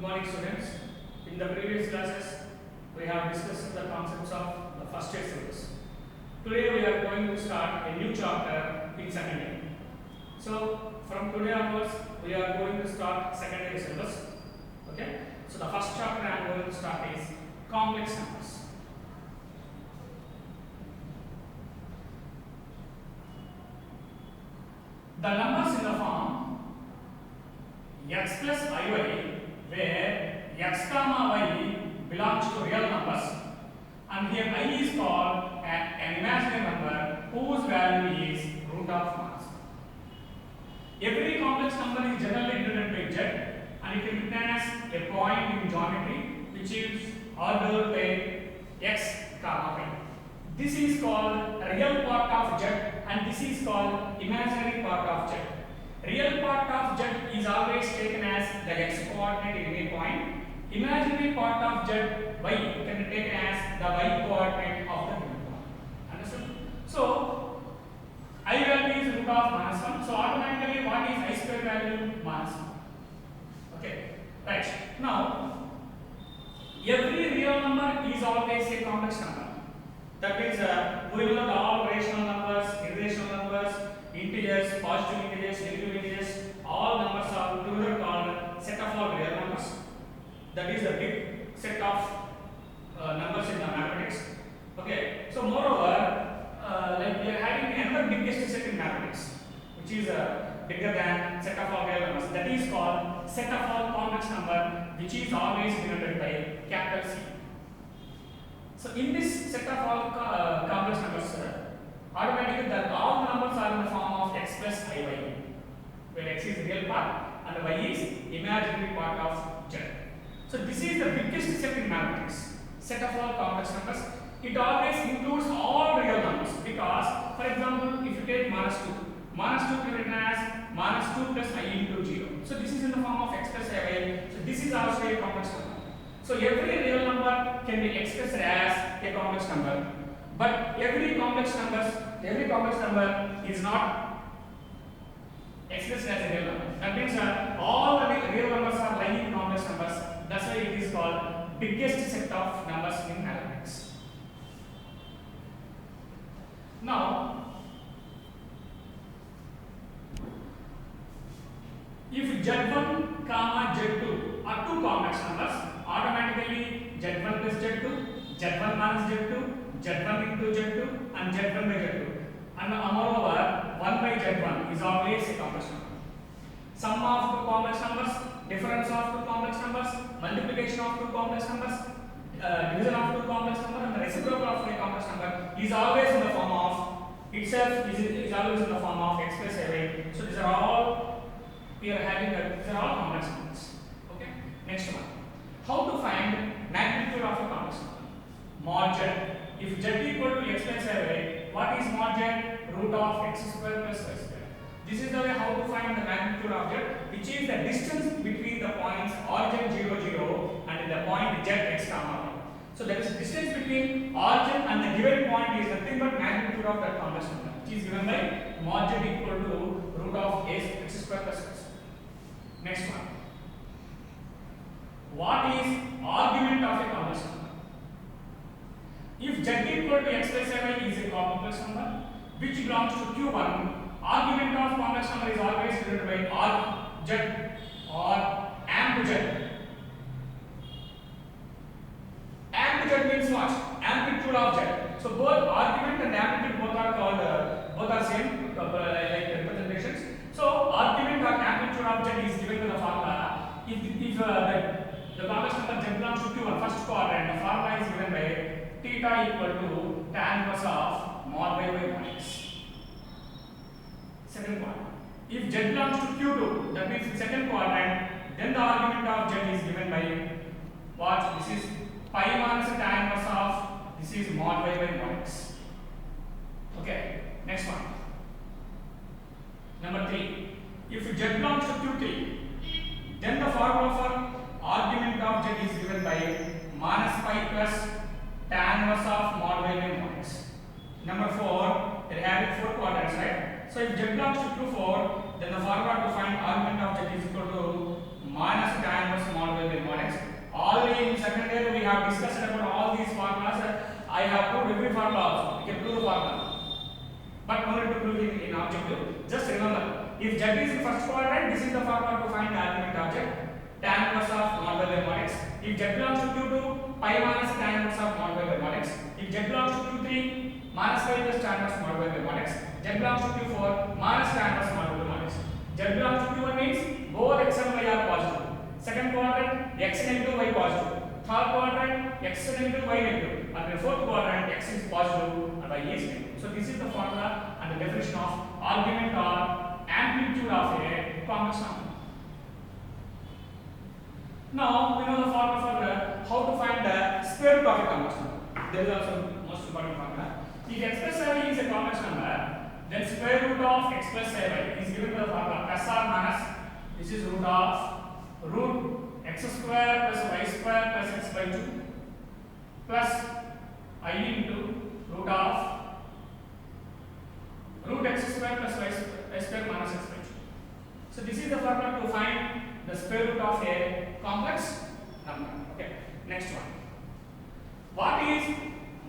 morning, students. In the previous classes, we have discussed the concepts of the first year syllabus. Today, we are going to start a new chapter in second year. So, from today onwards, we are going to start second year syllabus. Okay. So, the first chapter I am going to start is complex numbers. The numbers in the form x plus iy, where x comma y belongs to real numbers, and here I is called an imaginary number whose value is root of minus. Every complex number is generally denoted by z, and it is written as a point in geometry which is ordered by x comma y. This is called real part of z, and this is called imaginary part of z. Real part of z is always taken as the x coordinate in any point. Imaginary part of z, y, can be taken as the y coordinate of the given point. Understood? So, I value is root of minus 1. So, automatically, what is I square value? Minus 1. Okay. Right. Now, every real number is always a complex number. That means we will know all rational numbers, irrational numbers, integers, positive integers, negative integers, all numbers are together called set of all real numbers. That is a big set of numbers in the mathematics. Okay. So moreover, like we are having another biggest set in mathematics, which is bigger than set of all real numbers. That is called set of all complex number, which is always denoted by capital C. So in this set of all complex numbers, automatically all the numbers are in the form of x plus iy, where x is real part and y is imaginary part of z. So this is the biggest set in mathematics, set of all complex numbers. It always includes all real numbers because, for example, if you take minus 2 can be written as minus 2 plus I into 0. So this is in the form of x plus iy. So this is also a complex number. So every real number can be expressed as a complex number, but every complex number is not expressed as a real number. That means all the real numbers are lying complex numbers. That's why it is called biggest set of numbers in mathematics. Now, if z1 comma z2 are two complex numbers, automatically z1 plus z2, z1 minus z2, z1 into z2, and z1 by z2. And moreover, 1 by z1 is always a complex number. Sum of two complex numbers, difference of two complex numbers, multiplication of two complex numbers, division of two complex numbers, and the reciprocal of a complex number is always in the form of itself is always in the form of x plus iy. So these are all we are having these are all complex numbers. Okay. Next one. How to find magnitude of a complex number? Mod z. If z equal to x plus iy, what is mod z? Root of x square plus y square. This is the way how to find the magnitude of z, which is the distance between the points origin 0, 0 and the point z x comma y. So that is distance between origin and the given point is nothing but magnitude of that complex number, which is given by mod z equal to root of x square plus y square. Next one. What is argument of a complex number? If z equal to x plus iy is a complex number which belongs to Q1, argument of complex number is always denoted by arg z or amp z. Amp z means what? Amplitude of z. So both argument and amplitude both are called both are same like representations. So argument or amplitude of z is given to the formula. If the complex number z belongs to Q1, first quadrant, the formula is given by theta equal to tan inverse of mod y by mod x. Second quadrant. If z belongs to Q2, that means second quadrant, then the argument of z is given by what? This is pi minus tan inverse of this is mod y by mod x. Okay. Next one. Number 3. If z belongs to Q3, then the formula for argument of z is given by minus pi plus tan inverse of mod y by mod x. Number 4, they are having 4 quadrants, right? So if z belongs to Q4, then the formula to find argument of z is equal to minus tan inverse mod y by mod If Z is in first quadrant, this is the formula to find the argument object. Tan inverse of mod by mod x. If Z belongs to Q2, pi minus tan inverse of mod by mod x. If Z belongs to Q3, minus pi plus tan inverse mod by mod x. Z belongs to Q4, minus tan inverse mod by mod x. Z belongs to Q1 means both x and y are positive. Second quadrant, x negative, y positive. Third quadrant, x negative, y negative. And the fourth quadrant, x is positive and y is negative. So this is the formula and the definition of argument or amplitude of a complex number. Now we know the formula for how to find the square root of a complex number. There is also most important formula. If x plus y is a complex number, then square root of x plus y is given by the formula plus or minus. This is root of root x square plus y square plus x by 2 plus I into root of root x square plus y square minus x by 2. So this is the formula to find the square root of a complex number. Okay. Next one. What is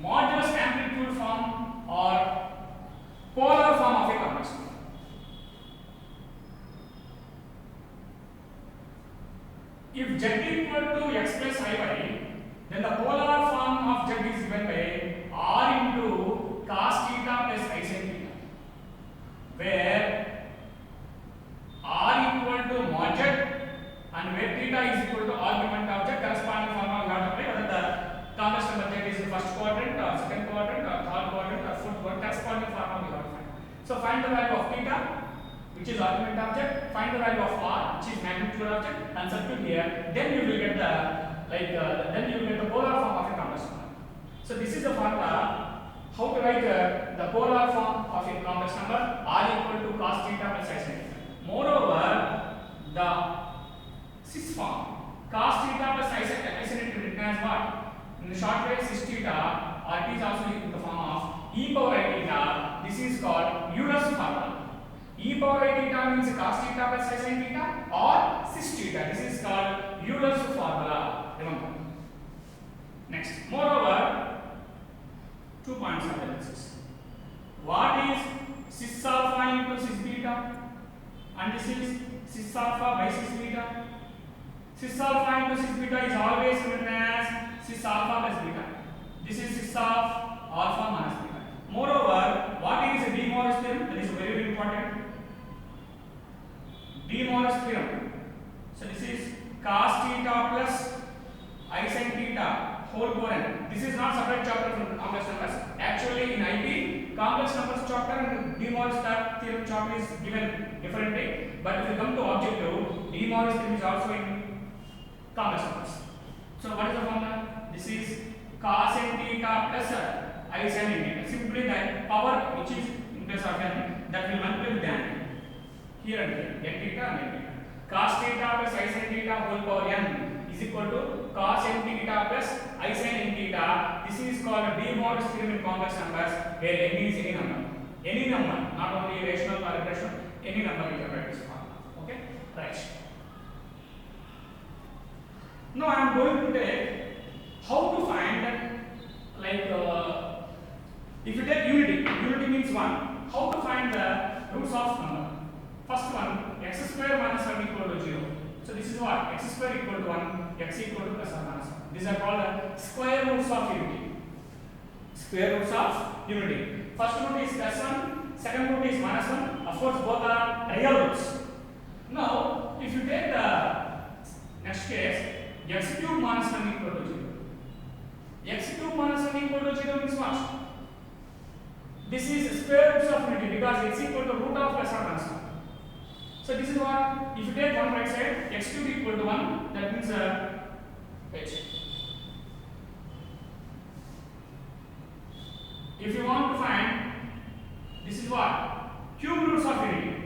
modulus amplitude form or polar form of a complex number? If z equal to x plus iy, then the polar form of z is given by r into cos theta plus I sin theta, where r equal to mod z and where theta is equal to argument of z. Corresponding formula we have to apply whether the complex number z is in first quadrant or second quadrant or third quadrant or fourth quadrant. Corresponding formula we have to find. So find the value of theta, which is argument of z, find the value of r, which is magnitude of z, and substitute here. Then you will get the then you will get the polar form of a complex number. So this is the formula how to write the polar form of a complex number, r equal to cos theta plus I sin theta. Moreover, the cis form cos theta plus I sin theta written as what? In the short way, cis theta, or it is also in the form of e power I theta. This is called Euler's formula. E power I theta means cos theta plus I sin theta or cis theta. This is called Euler's formula. Remember. Next. Moreover, 2 points of analysis. What is cis alpha into cis beta? And this is cis alpha by cis beta. Cis alpha into cis beta is always written as cis alpha plus beta. This is cis of alpha minus beta. Moreover, what is De Moivre's theorem? That is very important. De Moivre's theorem. So this is cos theta plus I sin theta whole quotient. This is not separate chapter from complex numbers. Actually, in IP, complex numbers chapter and De Moivre's theorem chapter is given differently. But if you come to objective, De Moivre's theorem is also in complex numbers. So what is the formula? This is cos n theta plus I sin n theta. Simply the power which is in place of n, that will multiply with n. Here and here, n theta and n theta. Cos theta plus I sin theta whole power n is equal to cos n theta plus I sin n theta. This is called De Moivre's theorem in complex numbers, where n is any number. Any number, not only rational or irrational, any number you can write this formula. Okay? Right. Now I am going to take how to find if you take unity means 1, how to find the roots of number. First one, x square minus 1 equal to 0. So this is what? X square equal to 1, x equal to plus or minus 1. These are called the square roots of unity. Square roots of unity. First root is plus 1, second root is minus 1. Of course, both are real roots. Now, if you take the next case, x cube minus 1 equal to 0. X cube minus 1 equal to 0 means what? This is square roots of unity because x equal to root of plus or minus 1. So this is what, if you take one right side, x cube equal to 1, that means h. If you want to find, this is what? Cube roots of unity.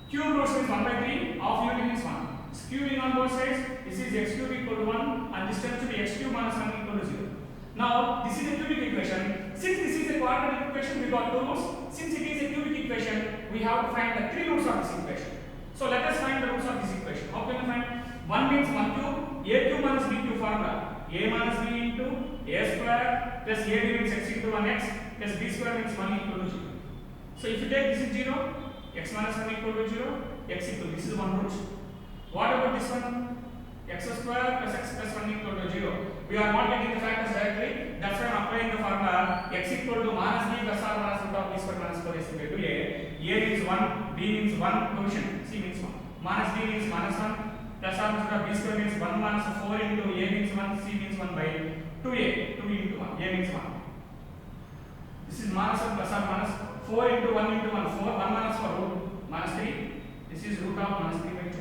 Cube roots means 1 by 3, of unity means 1. Cubing on both sides, this is x cube equal to 1 and this term should be x cube minus 1 equal to 0. Now, this is a cubic equation. Since this is a quadratic equation, we got 2 roots. Since it is a cubic equation, we have to find the 3 roots of this equation. So let us find the roots of this equation. How can we find? 1 means 1 cube, a cube minus b cube formula. A minus b into a square plus ab means x into 1x plus b square means 1 equal to 0. So if you take this is 0, x minus 1 equal to 0, x equal, this is one root. What about this one? X square plus x plus 1 equal to 0. We are not getting the factors directly, that's why I am applying the formula x equal to minus b plus or minus root of b square minus 4 is equal to a means 1, b means 1 coefficient, c means 1, minus b means minus 1, plus or minus root of b square means 1 minus 4 into a means 1, c means 1 by 2a, 2 into 1, a means 1. This is minus 1 plus or minus 4 into 1 into 1, 4, 1 minus 4 root minus 3, this is root of minus 3 by 2.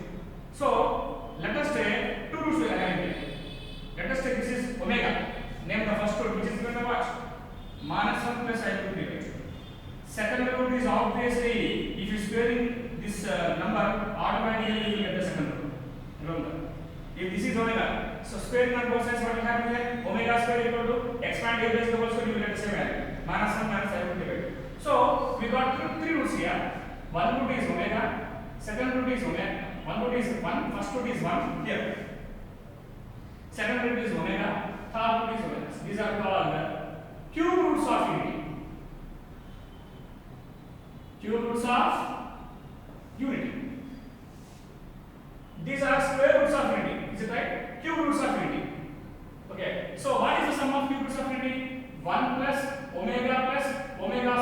So, let us take two roots we are having here. Let us take this is omega. Name the first root which is given by what? Minus 1 plus I root 3 by 2. Second root is obviously, if you squaring this number, automatically you will get the second root. Remember. If this is omega, so squaring on both sides what we have here? Omega square equal to expand a base the whole square, you will get the same value. Minus 1 minus I root 3 by 2. So, we got three roots here. One root is omega, second root is omega. One root is 1, first root is 1 here. Second root is omega, third root is omega. These are called cube roots of unity. Cube roots of unity. These are square roots of unity. Is it right? Cube roots of unity. Okay. So what is the sum of cube roots of unity? 1 plus omega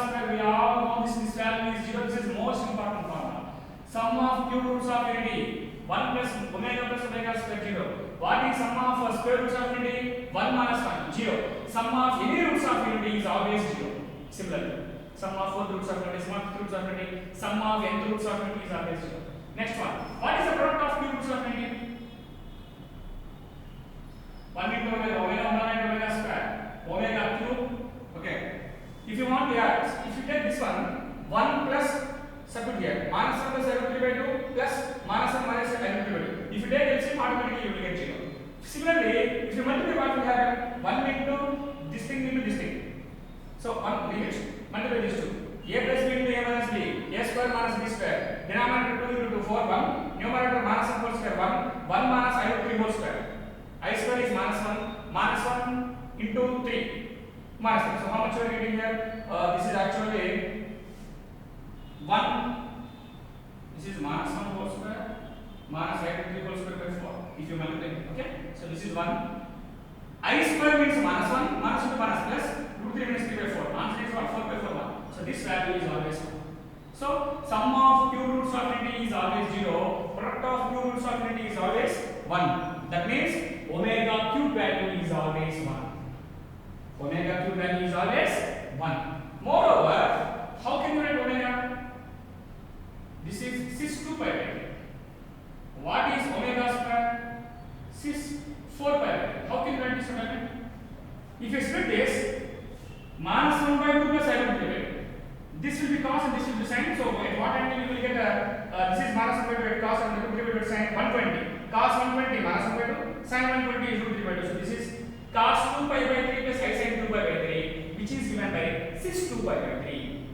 square. We all know this value is 0. This is most important formula. Sum of cube roots of unity 1 plus omega square 0. What is sum of square roots of unity? 1 minus 1 0. Sum of any roots of unity is always 0. Similarly, sum of fourth roots of unity, sum of fifth roots of unity, sum of nth roots of unity is always 0. Next one. What is the product of cube roots of unity? 1 into omega 1 into omega square, omega cube. Okay. If you want to add, if you take this one, 1 plus substitute here, minus 1 plus I root 3 by 2 plus minus 1 minus I root 3 by 2. If you take LCM, automatically you will get 0. Similarly, if you multiply, what will happen? 1 into this thing into this thing. So, 1 limit, multiply these two. A plus b into a minus b, a square minus b square. Denominator 2 into 2, 4, 1. Numerator minus 1 whole square, 1. 1 minus I root 3 whole square. I square is minus 1 into 3. Minus 3. So, how much are we getting here? This is actually 1. This is minus 1 whole square minus I root 3 whole square by 4. If you multiply, okay? So this is 1. I square means minus 1, minus 2 minus plus, root 3 minus 3 by 4. Answer is what? 4 by 4 1. So this value is always 1. So sum of cube roots of unity is always 0. Product of cube roots of unity is always 1. That means omega cube value is always 1. Omega cube value is always 1. Moreover, how can you write omega? This is cis 2 pi by 3. What is omega square? Cis 4 pi by 3. How can you write this one? If you split this, minus 1 by 2 plus I root 3 by 2. This will be cos and this will be sin. So at what angle you will get this is minus 1 by 2 cos and root 3 by 2 sin 120. Cos 120 minus 1 by 2, sin 120 is root 3 by 2. So this is cos 2 pi by 3 plus I sin 2 pi by 3, which is given by cis 2 pi by 3.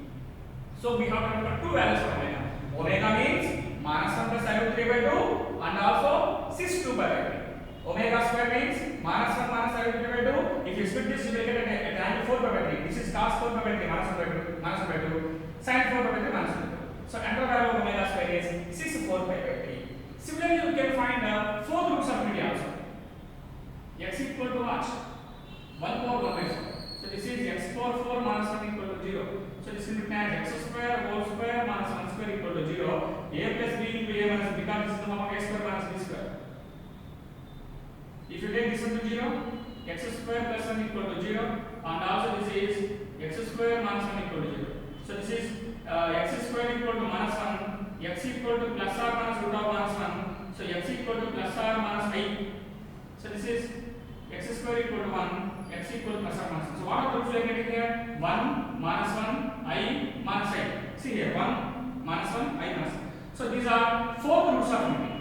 So we have to remember two values for omega. Omega means minus 1 plus I root 3 by 2 and also cis 2 pi by 3. Omega square means minus 1 minus I root 3 by 2. If you split this, you will get an angle 4 pi by 3. This is cos 4 pi by 3 minus 1 by 2, minus 1 by 2, sin 4 pi by 3 minus 1 by 2. So entire value of omega square is cis 4 pi by 3. Similarly, you can find fourth roots of unity also. X equal to what? 1 power 1 by 4. So this is x power 4 minus 1 equal to 0. So this will be tan x square whole square minus 1 square equal to 0. A plus b into a minus b, because this is the form of a square minus b square. If you take this one to 0, x square plus 1 equal to 0, and also this is x square minus 1 equal to 0. So this is x square equal to minus 1, x equal to plus or minus root of minus 1. So x equal to plus or minus I. So this is x square equal to 1, x equal to plus or minus 1. So what are the roots we are getting here? 1 minus 1, I minus I. See here, 1 minus 1, I minus 1. So these are four roots of unity.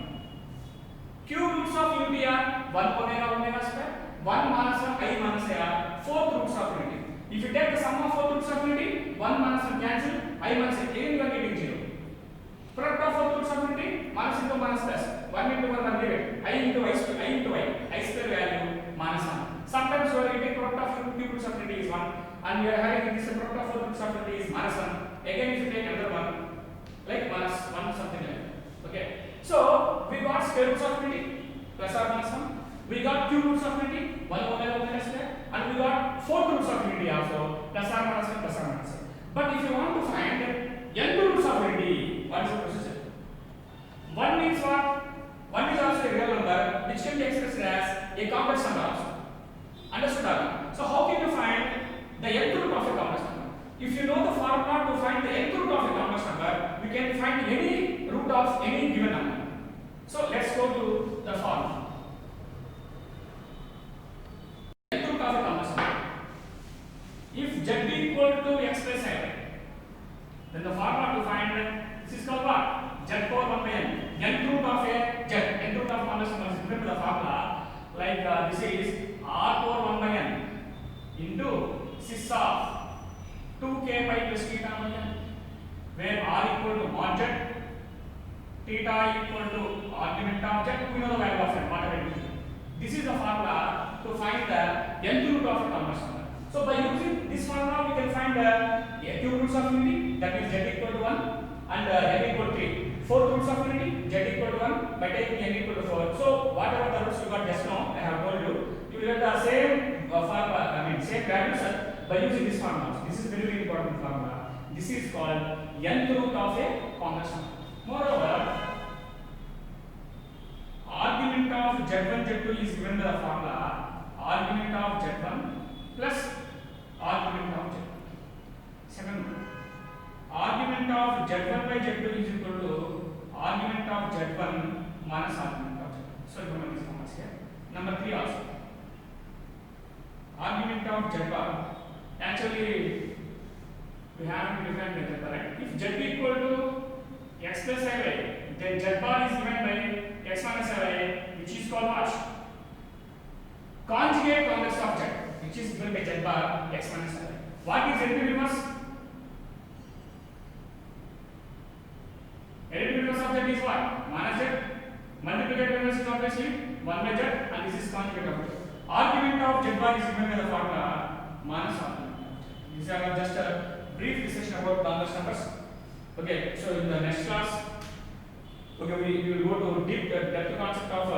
Cube roots of unity are 1 omega square, 1 minus 1 I minus I are fourth roots of unity. If you take the sum of fourth roots of unity, 1 minus 1 cancel, I minus I, again you are getting 0. Product of fourth roots of unity, minus into minus plus, 1 into 1 1 divided, I into I square, I square value minus 1. Sometimes you are getting product of cube roots of unity is 1, and you are having this product of fourth roots of unity is minus 1. Again if you take another one, like minus 1 something like that. Okay, so we got square roots of unity plus or minus 1, we got cube roots of unity 1 over omega square, and we got fourth roots of unity also plus or minus 1 plus or minus 1. But if you want to find n roots of unity, what is the procedure? 1 means what? 1 is also a real number which can be expressed as a complex number also. Understood? So how can you find the nth root of a complex number? If you know the formula to find the nth root of a complex number, we can find any root of any given number. So let's go to the formula. Nth root of a complex number. If z equal to x plus I, then the formula to find this is called what? Z power 1 by n. Nth root of a z, nth root of complex number is given to the formula like this is r power 1 by n into cis of 2k pi plus theta by n, where r equal to mod z, theta equal to argument of z. We know the value of n, whatever it is. This is the formula to find the nth root of a complex number. So by using this formula, we can find the cube roots of unity, that is z equal to 1 and n equal to 3. Fourth roots of unity, z equal to 1 by taking n equal to 4. So whatever the roots you got just now, I have told you, you will get the same formula, same values by using this formula. This is very, very important formula. This is called nth root of a complex number. Moreover, argument of z1, z2 is given by the formula argument of z1 plus argument of z2. Second one, argument of z1 by z2 is equal to argument of z1 minus argument of z2. So remember these formulas here. Number 3 also. Argument of z1, actually we have to define the z, right? If z equal to x plus I, then z bar is given by x minus I, which is called what? Conjugate complex of z, which is given by z bar x minus I. What is additive inverse? Additive inverse of z is what? Minus z. Multiplicative inverse is obviously 1 by z, and this is conjugate of z. Argument of z bar is given by the formula minus argument. These are just a brief discussion about complex numbers. Okay, so in the next class, okay, we will go to deep depth concept of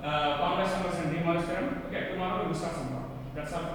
complex numbers and De Moivre's theorem. Okay, tomorrow we will start some more. That's all.